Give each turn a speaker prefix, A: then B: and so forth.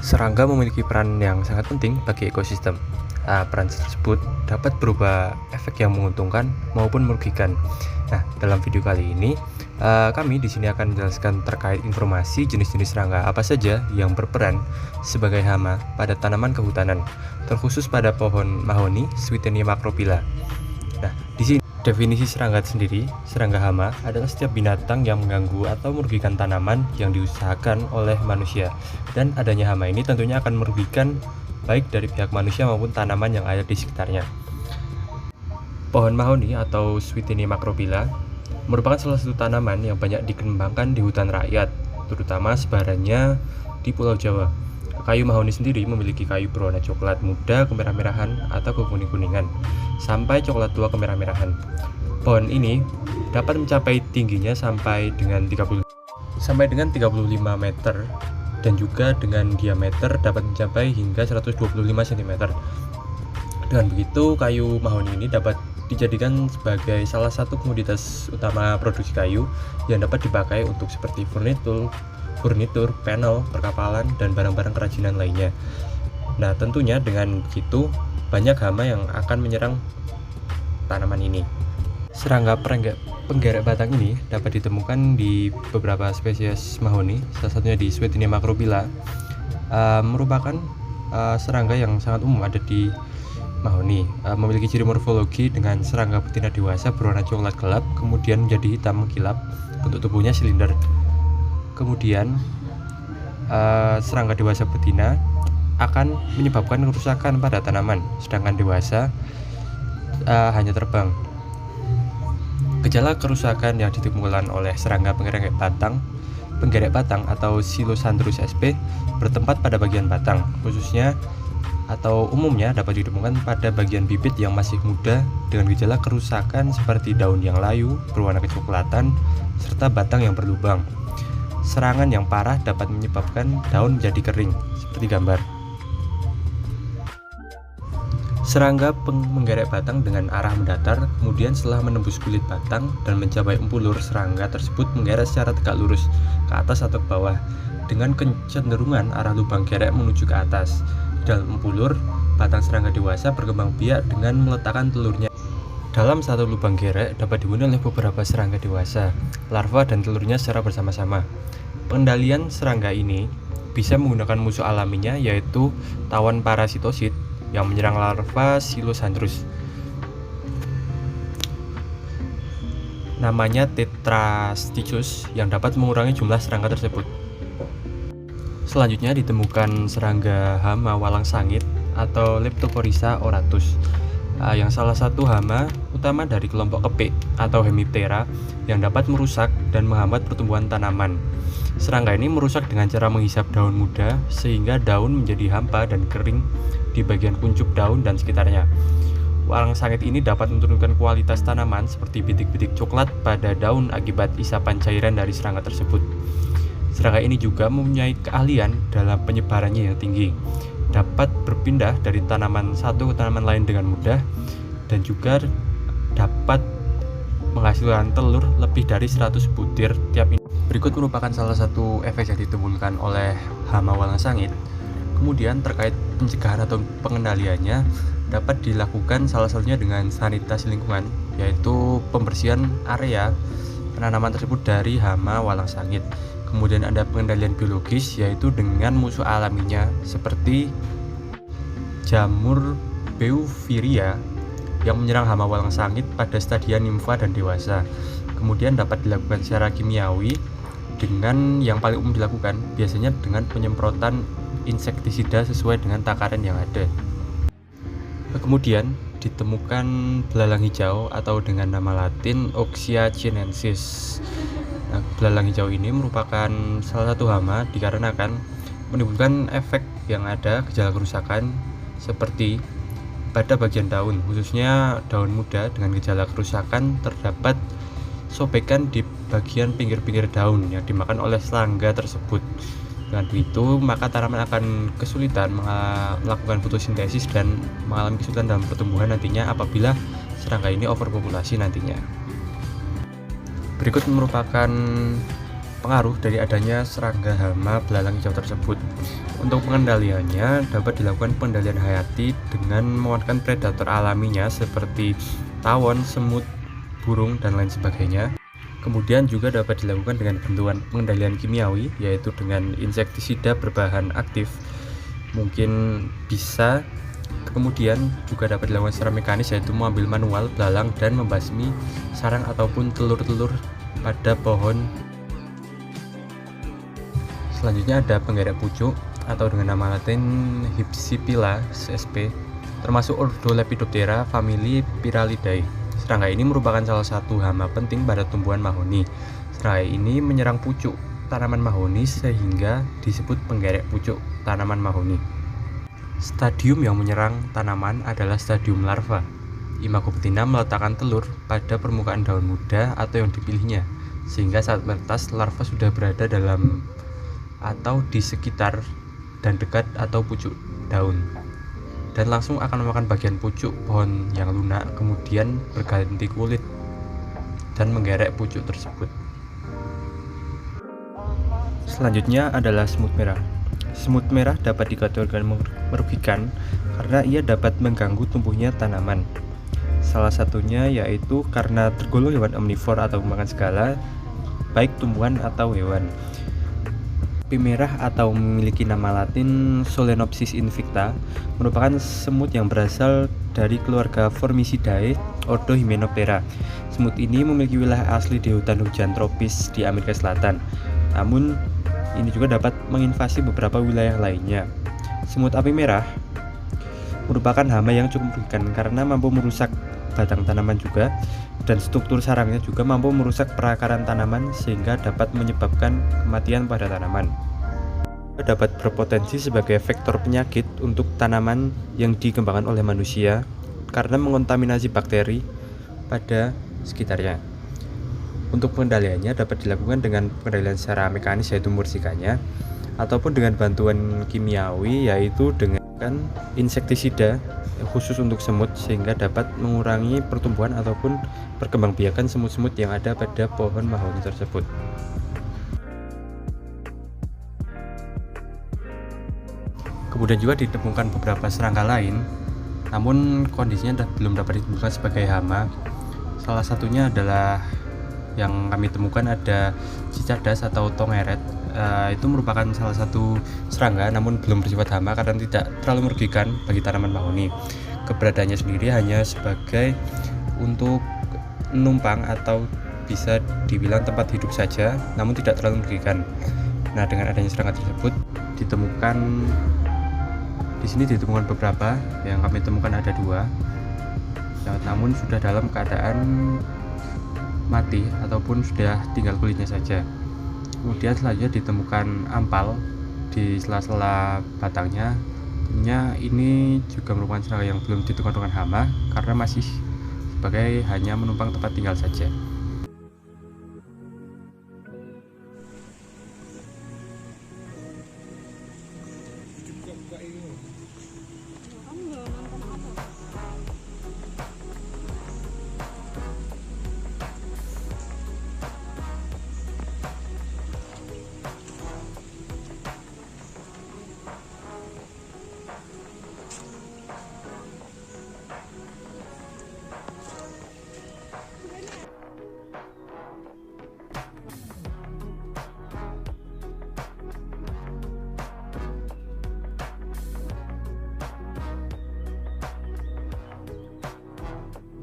A: Serangga memiliki peran yang sangat penting bagi ekosistem. Peran tersebut dapat berupa efek yang menguntungkan maupun merugikan. Nah, dalam video kali ini kami di sini akan menjelaskan terkait informasi jenis-jenis serangga apa saja yang berperan sebagai hama pada tanaman kehutanan, terkhusus pada pohon mahoni Swietenia macrophylla. Nah, di sini definisi serangga sendiri, serangga hama adalah setiap binatang yang mengganggu atau merugikan tanaman yang diusahakan oleh manusia. Dan adanya hama ini tentunya akan merugikan baik dari pihak manusia maupun tanaman yang ada di sekitarnya. Pohon mahoni atau Swietenia macrophylla merupakan salah satu tanaman yang banyak dikembangkan di hutan rakyat, terutama sebarannya di Pulau Jawa. Kayu mahoni sendiri memiliki kayu berwarna coklat muda kemerah-merahan atau kekuning-kuningan sampai coklat tua kemerah-merahan. Pohon ini dapat mencapai tingginya sampai dengan 35 meter dan juga dengan diameter dapat mencapai hingga 125 cm. Dengan begitu, kayu mahoni ini dapat dijadikan sebagai salah satu komoditas utama produksi kayu yang dapat dipakai untuk seperti furnitur, panel, perkapalan, dan barang-barang kerajinan lainnya. Nah, tentunya dengan begitu banyak hama yang akan menyerang tanaman ini. Serangga penggerek batang ini dapat ditemukan di beberapa spesies mahoni, salah satunya di Swietenia macrophylla. Merupakan serangga yang sangat umum ada di mahoni. Memiliki ciri morfologi dengan serangga betina dewasa berwarna coklat gelap, kemudian menjadi hitam mengkilap, bentuk tubuhnya silinder. Kemudian serangga dewasa betina akan menyebabkan kerusakan pada tanaman, sedangkan dewasa hanya terbang. Gejala kerusakan yang ditimbulkan oleh serangga penggerek batang atau Silosandrus sp bertempat pada bagian batang, khususnya atau umumnya dapat ditemukan pada bagian bibit yang masih muda dengan gejala kerusakan seperti daun yang layu, berwarna kecoklatan, serta batang yang berlubang. Serangan yang parah dapat menyebabkan daun menjadi kering, seperti gambar. Serangga menggerek batang dengan arah mendatar, kemudian setelah menembus kulit batang dan mencapai empulur, serangga tersebut menggerek secara tegak lurus ke atas atau ke bawah dengan kecenderungan arah lubang gerek menuju ke atas. Dalam empulur, batang serangga dewasa berkembang biak dengan meletakkan telurnya. Dalam satu lubang gerek dapat dihuni oleh beberapa serangga dewasa, larva dan telurnya secara bersama-sama. Pengendalian serangga ini bisa menggunakan musuh alaminya, yaitu tawon parasitosit yang menyerang larva Silosandrus. Namanya Tetrastichus yang dapat mengurangi jumlah serangga tersebut. Selanjutnya ditemukan serangga hama walang sangit atau Leptocoryza oratus, yang salah satu hama utama dari kelompok kepik atau Hemiptera yang dapat merusak dan menghambat pertumbuhan tanaman. Serangga ini merusak dengan cara menghisap daun muda sehingga daun menjadi hampa dan kering di bagian kuncup daun dan sekitarnya. Walang sangit ini dapat menurunkan kualitas tanaman seperti bintik-bintik coklat pada daun akibat isapan cairan dari serangga tersebut. Serangga ini juga mempunyai keahlian dalam penyebarannya yang tinggi, dapat berpindah dari tanaman satu ke tanaman lain dengan mudah, dan juga dapat menghasilkan telur lebih dari 100 butir tiap ini. Berikut merupakan salah satu efek yang ditimbulkan oleh hama walang sangit. Kemudian terkait pencegahan atau pengendaliannya dapat dilakukan salah satunya dengan sanitasi lingkungan, yaitu pembersihan area penanaman tersebut dari hama walang sangit. Kemudian ada pengendalian biologis, yaitu dengan musuh alaminya seperti jamur Beauveria yang menyerang hama walang sangit pada stadium nimfa dan dewasa. Kemudian dapat dilakukan secara kimiawi dengan yang paling umum dilakukan biasanya dengan penyemprotan insektisida sesuai dengan takaran yang ada. Kemudian ditemukan belalang hijau atau dengan nama latin Oxia chinensis. Nah, belalang hijau ini merupakan salah satu hama dikarenakan menimbulkan efek yang ada gejala kerusakan seperti pada bagian daun, khususnya daun muda dengan gejala kerusakan terdapat sobekan di bagian pinggir-pinggir daun yang dimakan oleh serangga tersebut. Dengan begitu, maka tanaman akan kesulitan melakukan fotosintesis dan mengalami kesulitan dalam pertumbuhan nantinya apabila serangga ini overpopulasi nantinya. Berikut merupakan pengaruh dari adanya serangga hama belalang hijau tersebut. Untuk pengendaliannya dapat dilakukan pengendalian hayati dengan memanfaatkan predator alaminya seperti tawon, semut, burung, dan lain sebagainya. Kemudian juga dapat dilakukan dengan bantuan pengendalian kimiawi, yaitu dengan insektisida berbahan aktif. Mungkin bisa. Kemudian juga dapat dilakukan secara mekanis, yaitu mengambil manual belalang dan membasmi sarang ataupun telur-telur pada pohon. Selanjutnya ada penggerek pucuk atau dengan nama latin Hypsipyla sp, termasuk ordo Lepidoptera famili Pyralidae. Serangga ini merupakan salah satu hama penting pada tumbuhan mahoni. Serangga ini menyerang pucuk tanaman mahoni sehingga disebut penggerek pucuk tanaman mahoni. Stadium yang menyerang tanaman adalah stadium larva. Imago betina meletakkan telur pada permukaan daun muda atau yang dipilihnya, sehingga saat menetas larva sudah berada dalam atau di sekitar dan dekat atau pucuk daun, dan langsung akan memakan bagian pucuk pohon yang lunak, kemudian berganti kulit dan menggerek pucuk tersebut. Selanjutnya adalah semut merah. Semut merah dapat dikategorikan merugikan karena ia dapat mengganggu tumbuhnya tanaman. Salah satunya yaitu karena tergolong hewan omnivor atau pemakan segala, baik tumbuhan atau hewan. Sapi merah atau memiliki nama latin Solenopsis invicta merupakan semut yang berasal dari keluarga Formicidae, ordo Hymenoptera. Semut ini memiliki wilayah asli di hutan hujan tropis di Amerika Selatan. Namun, ini juga dapat menginvasi beberapa wilayah lainnya. Semut api merah merupakan hama yang cukup merugikan karena mampu merusak batang tanaman juga, dan struktur sarangnya juga mampu merusak perakaran tanaman sehingga dapat menyebabkan kematian pada tanaman. Dapat berpotensi sebagai vektor penyakit untuk tanaman yang dikembangkan oleh manusia karena mengontaminasi bakteri pada sekitarnya. Untuk pengendaliannya dapat dilakukan dengan pengendalian secara mekanis, yaitu membersihkannya, ataupun dengan bantuan kimiawi, yaitu dengan insektisida khusus untuk semut sehingga dapat mengurangi pertumbuhan ataupun perkembangbiakan semut-semut yang ada pada pohon mahoni tersebut. Kemudian juga ditemukan beberapa serangga lain, namun kondisinya belum dapat ditemukan sebagai hama. Salah satunya adalah yang kami temukan ada cicadas atau tongeret. Itu merupakan salah satu serangga namun belum bersifat hama karena tidak terlalu merugikan bagi tanaman mahoni. Keberadaannya sendiri hanya sebagai untuk numpang atau bisa dibilang tempat hidup saja, namun tidak terlalu merugikan. Nah, dengan adanya serangga tersebut di sini ditemukan beberapa, yang kami temukan ada 2, namun sudah dalam keadaan mati ataupun sudah tinggal kulitnya saja. Kemudian selanjutnya ditemukan ampal di sela-sela batangnya. Tentunya ini juga merupakan serangga yang belum ditemukan dengan hama karena masih sebagai hanya menumpang tempat tinggal saja.